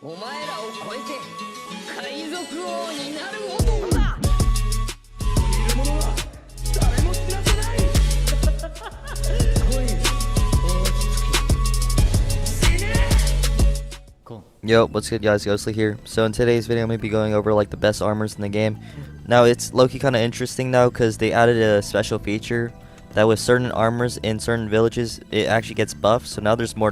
お前らを超えて海賊王になる男だ。いる者は誰も知らせない。恋落ち着き死ね。 Cool. Yo, what's good guys, Ghostly here. So in today's video I'm going to be going over like the best armors in the game. Now it's low-key kind of interesting now because they added a special feature that with certain armors in certain villages it actually gets buffed. So now there's more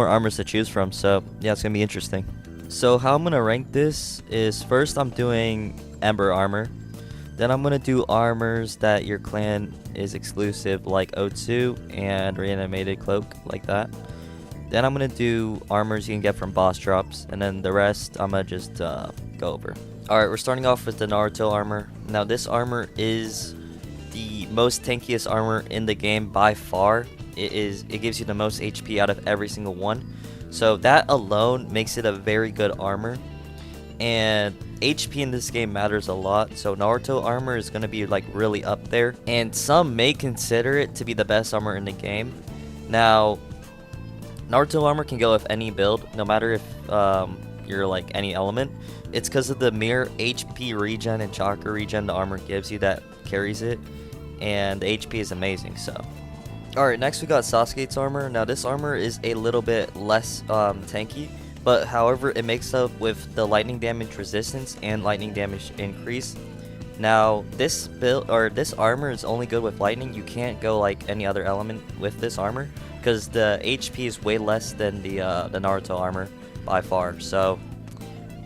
armors to choose from. So yeah, it's going to be interesting. So how I'm going to rank this is first I'm doing Ember armor. Then I'm going to do armors that your clan is exclusive like O2 and reanimated cloak like that. Then I'm going to do armors you can get from boss drops, and then the rest I'm going to just go over. Alright, we're starting off with the Naruto armor. Now this armor is the most tankiest armor in the game by far. It gives you the most HP out of every single one. So that alone makes it a very good armor. And HP in this game matters a lot, so Naruto armor is going to be like really up there. And some may consider it to be the best armor in the game. Now, Naruto armor can go with any build, no matter if you're like any element. It's because of the mere HP regen and chakra regen the armor gives you that carries it, and the HP is amazing. So, alright, next we got Sasuke's armor. Now this armor is a little bit less tanky, but however it makes up with the lightning damage resistance and lightning damage increase. Now this build or this armor is only good with lightning. You can't go like any other element with this armor because the HP is way less than the Naruto armor by far. So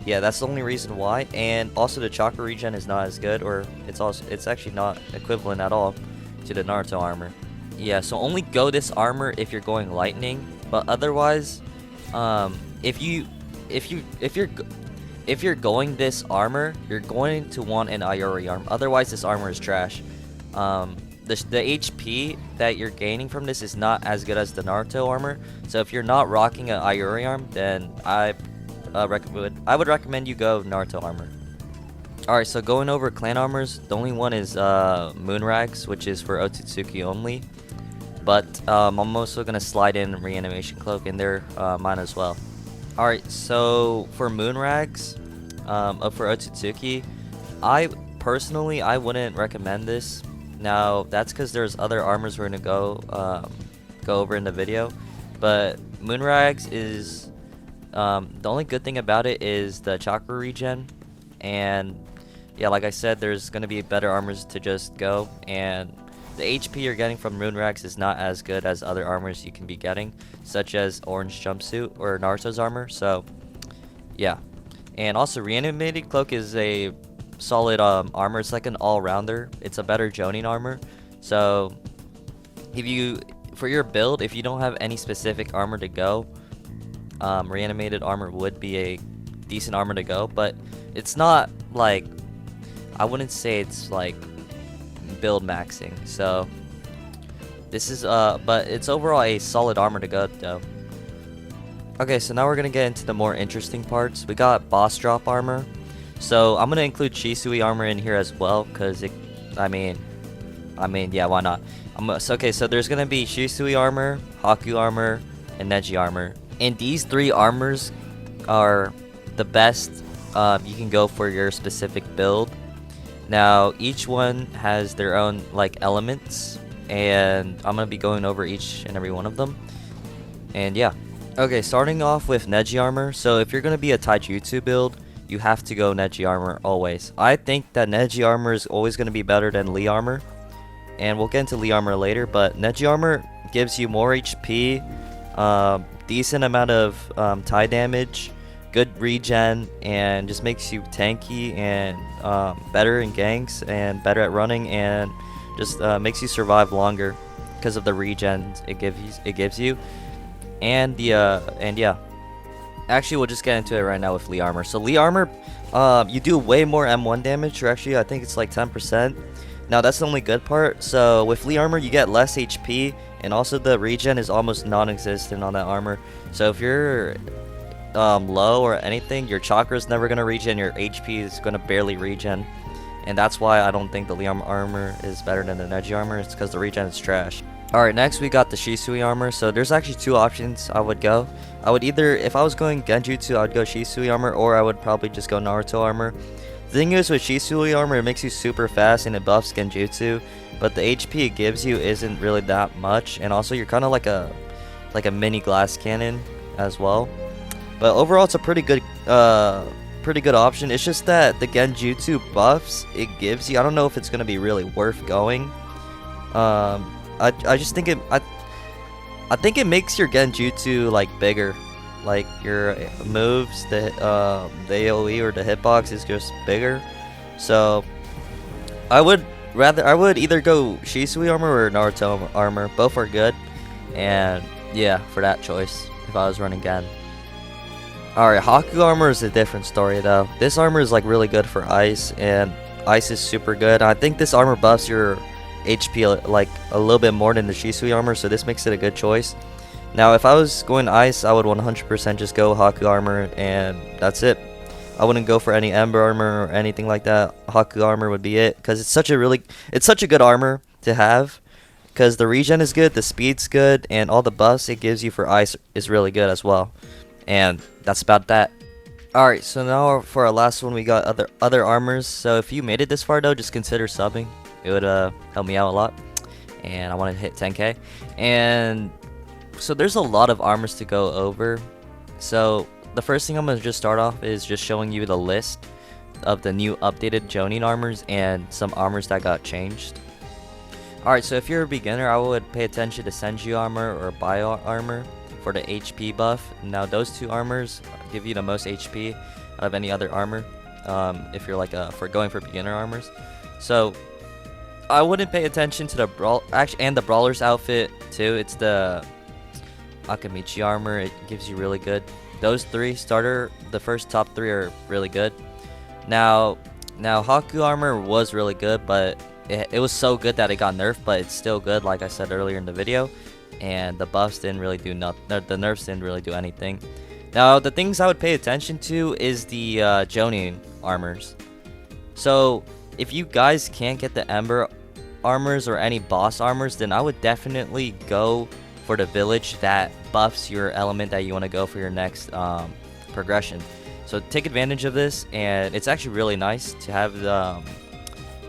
yeah, that's the only reason why. And also the chakra regen is not as good, or it's actually not equivalent at all to the Naruto armor. Yeah, so only go this armor if you're going lightning, but otherwise if you're going this armor, you're going to want an Iori arm. Otherwise, this armor is trash. The HP that you're gaining from this is not as good as the Naruto armor. So if you're not rocking an Iori arm, then I would recommend you go Naruto armor. Alright, so going over clan armors, the only one is Moonrags, which is for Otsutsuki only. But I'm also gonna slide in reanimation cloak in there, mine as well. Alright, so for Moonrags, for Otsutsuki, I wouldn't recommend this. Now that's because there's other armors we're gonna go over in the video, but Moonrags is the only good thing about it is the chakra regen, and yeah, like I said, there's gonna be better armors to just go, and the HP you're getting from Moonrags is not as good as other armors you can be getting, such as Orange Jumpsuit or Naruto's armor. So yeah, and also Reanimated Cloak is a solid armor. It's like an all-rounder. It's a better Jonin armor. So for your build, if you don't have any specific armor to go, Reanimated armor would be a decent armor to go, but it's not like, I wouldn't say it's like build maxing. So this is but it's overall a solid armor to go though. Okay, so now we're gonna get into the more interesting parts. We got boss drop armor. So I'm gonna include Shisui armor in here as well, because I mean yeah, why not? Okay, so there's gonna be Shisui armor, Haku armor, and Neji armor, and these three armors are the best you can go for your specific build. Now each one has their own like elements, and I'm gonna be going over each and every one of them. And yeah, okay, starting off with Neji armor. So if you're gonna be a taijutsu build, you have to go Neji armor always. I think that Neji armor is always gonna be better than Lee armor, and we'll get into Lee armor later. But Neji armor gives you more HP, decent amount of tie damage, good regen, and just makes you tanky and better in ganks and better at running, and just makes you survive longer because of the regen it gives you. And yeah, actually we'll just get into it right now with Lee armor. So Lee armor, you do way more M1 damage, or actually I think it's like 10%. Now that's the only good part. So with Lee armor you get less HP, and also the regen is almost non-existent on that armor. So if you're low or anything, your chakra is never gonna regen, your HP is gonna barely regen, and that's why I don't think the Lee armor is better than the Neji armor. It's because the regen is trash. Alright, next we got the Shisui armor. So there's actually two options I would go. I would either, if I was going Genjutsu, I would go Shisui armor, or I would probably just go Naruto armor. The thing is with Shisui armor, it makes you super fast and it buffs Genjutsu, but the HP it gives you isn't really that much, and also you're kind of like a mini glass cannon as well. But overall, it's a pretty good option. It's just that the Genjutsu buffs it gives you, I don't know if it's gonna be really worth going. I just think I think it makes your Genjutsu like bigger, like your moves, the AOE or the hitbox is just bigger. So I would either go Shisui armor or Naruto armor. Both are good, and yeah, for that choice if I was running Gen. Alright, Haku armor is a different story though. This armor is like really good for ice, and ice is super good. I think this armor buffs your HP like a little bit more than the Shisui armor, so this makes it a good choice. Now if I was going ice, I would 100% just go Haku armor, and that's it. I wouldn't go for any Ember armor or anything like that. Haku armor would be it, because it's such a good armor to have, because the regen is good, the speed's good, and all the buffs it gives you for ice is really good as well. And that's about that. Alright, so now for our last one, we got other armors. So if you made it this far though, just consider subbing. It would help me out a lot, and I want to hit 10k. And so there's a lot of armors to go over. So the first thing I'm going to just start off is just showing you the list of the new updated Jonin armors and some armors that got changed. Alright, so if you're a beginner, I would pay attention to Senju armor or Bio armor for the HP buff. Now those two armors give you the most HP out of any other armor, if you're like for going for beginner armors. So I wouldn't pay attention to the and the Brawler's outfit too. It's the Akamichi armor. It gives you really good. Those three the first top three are really good. Now Haku armor was really good, but it was so good that it got nerfed, but it's still good, like I said earlier in the video. And the buffs didn't really do nothing. The nerfs didn't really do anything. Now the things I would pay attention to is the Jonin armors. So if you guys can't get the Ember armors or any boss armors, then I would definitely go for the village that buffs your element that you want to go for your next progression. So take advantage of this, and it's actually really nice to have the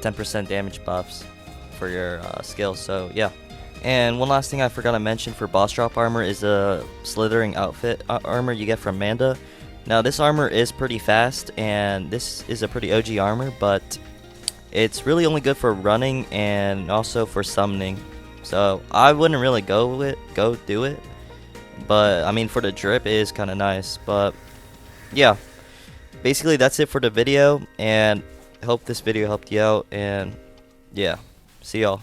10% damage buffs for your skills. So yeah. And one last thing I forgot to mention for boss drop armor is the slithering outfit armor you get from Manda. Now this armor is pretty fast, and this is a pretty OG armor, but it's really only good for running and also for summoning. So I wouldn't really go do it. But I mean, for the drip it is kind of nice. But yeah, basically that's it for the video, and I hope this video helped you out, and yeah, see y'all.